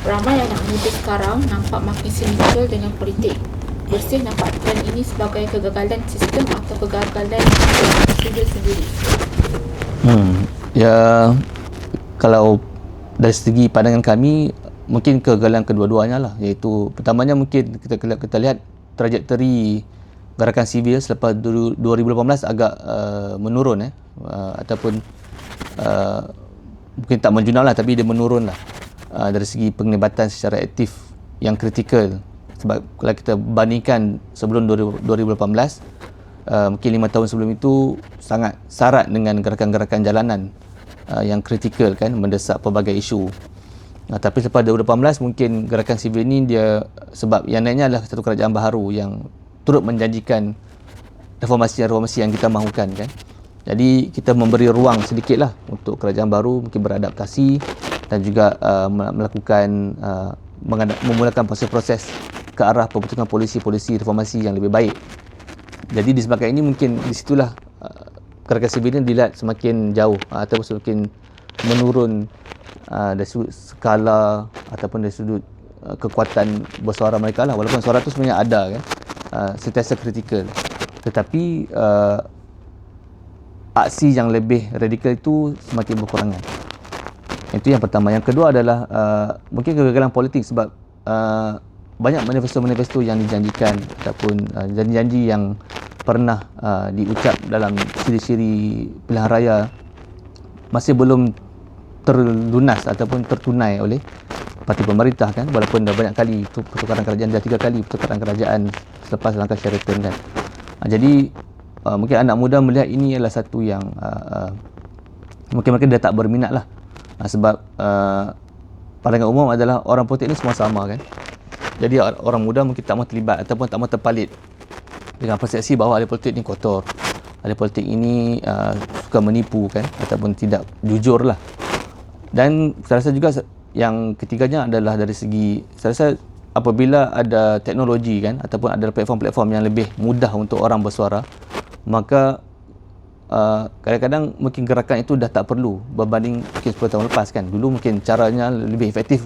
Ramai anak muda sekarang nampak makin sinikal dengan politik. Bersih nampak trend ini sebagai kegagalan sistem atau kegagalan sivil sendiri? Ya, kalau dari segi pandangan kami, mungkin kegagalan kedua-duanya lah. Iaitu pertamanya mungkin kita lihat trajektori gerakan sivil selepas 2018 agak menurun, ataupun mungkin tak menjunam lah, tapi dia menurun lah dari segi penglibatan secara aktif yang kritikal. Sebab kalau kita bandingkan sebelum 2018, mungkin 5 tahun sebelum itu sangat syarat dengan gerakan-gerakan jalanan yang kritikal kan, mendesak pelbagai isu. Tapi selepas 2018 mungkin gerakan sivil ni dia, sebab yang naiknya adalah satu kerajaan baharu yang turut menjanjikan reformasi yang kita mahukan kan. Jadi kita memberi ruang sedikitlah untuk kerajaan baru mungkin beradaptasi dan juga melakukan memulakan proses-proses ke arah pembentukan polisi reformasi yang lebih baik. Jadi disebabkan ini mungkin di situlah gerakan sivil ini dilihat semakin jauh ataupun semakin menurun dari sudut skala ataupun dari sudut kekuatan bersuara mereka lah, walaupun suara tu sebenarnya ada kan, sentiasa kritikal, tetapi aksi yang lebih radikal itu semakin berkurangan. Itu yang pertama. Yang kedua adalah mungkin kegagalan politik sebab banyak manifesto-manifesto yang dijanjikan ataupun janji-janji yang pernah diucap dalam siri-siri pilihan raya masih belum terlunas ataupun tertunai oleh parti pemerintah kan, walaupun dah banyak kali pertukaran kerajaan, dah 3 kali pertukaran kerajaan selepas langkah Sheraton kan. Jadi mungkin anak muda melihat ini adalah satu yang mungkin mereka dah tak berminat lah, sebab pandangan umum adalah orang politik ni semua sama kan. Jadi orang muda mungkin tak mahu terlibat ataupun tak mahu terpalit dengan persepsi bahawa ahli politik ni kotor, ahli politik ini suka menipu kan, ataupun tidak jujur lah. Dan saya rasa juga yang ketiganya adalah dari segi, saya rasa apabila ada teknologi kan, ataupun ada platform-platform yang lebih mudah untuk orang bersuara, maka kadang-kadang mungkin gerakan itu dah tak perlu berbanding mungkin 10 tahun lepas kan. Dulu mungkin caranya lebih efektif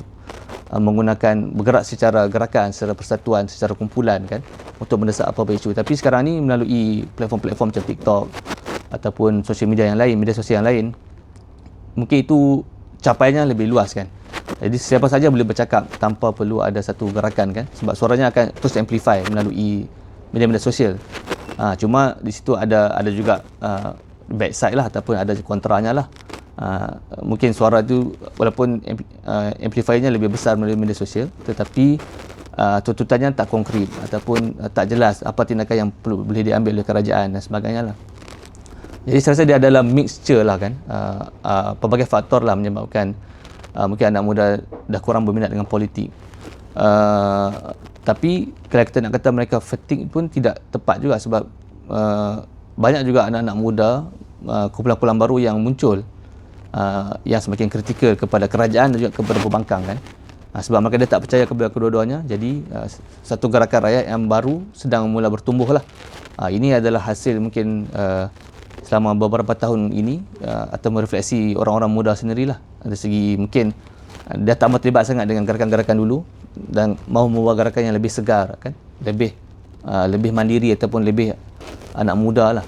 menggunakan bergerak secara gerakan, secara persatuan, secara kumpulan kan, untuk mendesak apa-apa isu. Tapi sekarang ni melalui platform-platform macam TikTok ataupun sosial media yang lain, media sosial yang lain, mungkin itu capaiannya lebih luas kan. Jadi siapa saja boleh bercakap tanpa perlu ada satu gerakan kan, sebab suaranya akan terus amplify melalui media-media sosial. Cuma di situ ada juga bad side lah ataupun ada kontranya lah. Mungkin suara itu walaupun amplifiernya lebih besar melalui media sosial, tetapi tuntutannya tak konkret ataupun tak jelas apa tindakan yang boleh diambil oleh kerajaan dan sebagainya lah. Jadi saya rasa dia adalah mixture lah kan, pelbagai faktor lah menyebabkan mungkin anak muda dah kurang berminat dengan politik. Tapi kalau kita nak kata mereka fatigue pun tidak tepat juga, sebab banyak juga anak-anak muda, kumpulan-kumpulan baru yang muncul yang semakin kritikal kepada kerajaan dan juga kepada pembangkang kan. Sebab mereka dia tak percaya kepada kedua-duanya. Jadi satu gerakan rakyat yang baru sedang mula bertumbuh lah. Ini adalah hasil mungkin selama beberapa tahun ini, atau merefleksi orang-orang muda sendirilah. Dari segi mungkin dia tak mahu terlibat sangat dengan gerakan-gerakan dulu dan mahu membuat gerakan yang lebih segar kan, lebih mandiri ataupun lebih anak muda lah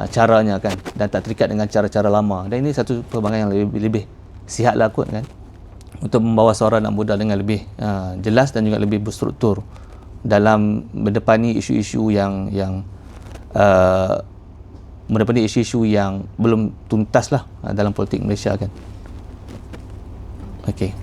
caranya kan, dan tak terikat dengan cara-cara lama. Dan ini satu perkembangan yang lebih sihat lah kot kan, untuk membawa suara anak muda dengan lebih jelas dan juga lebih berstruktur dalam mendepani isu-isu yang mendepani isu-isu yang belum tuntas lah dalam politik Malaysia kan. Okey.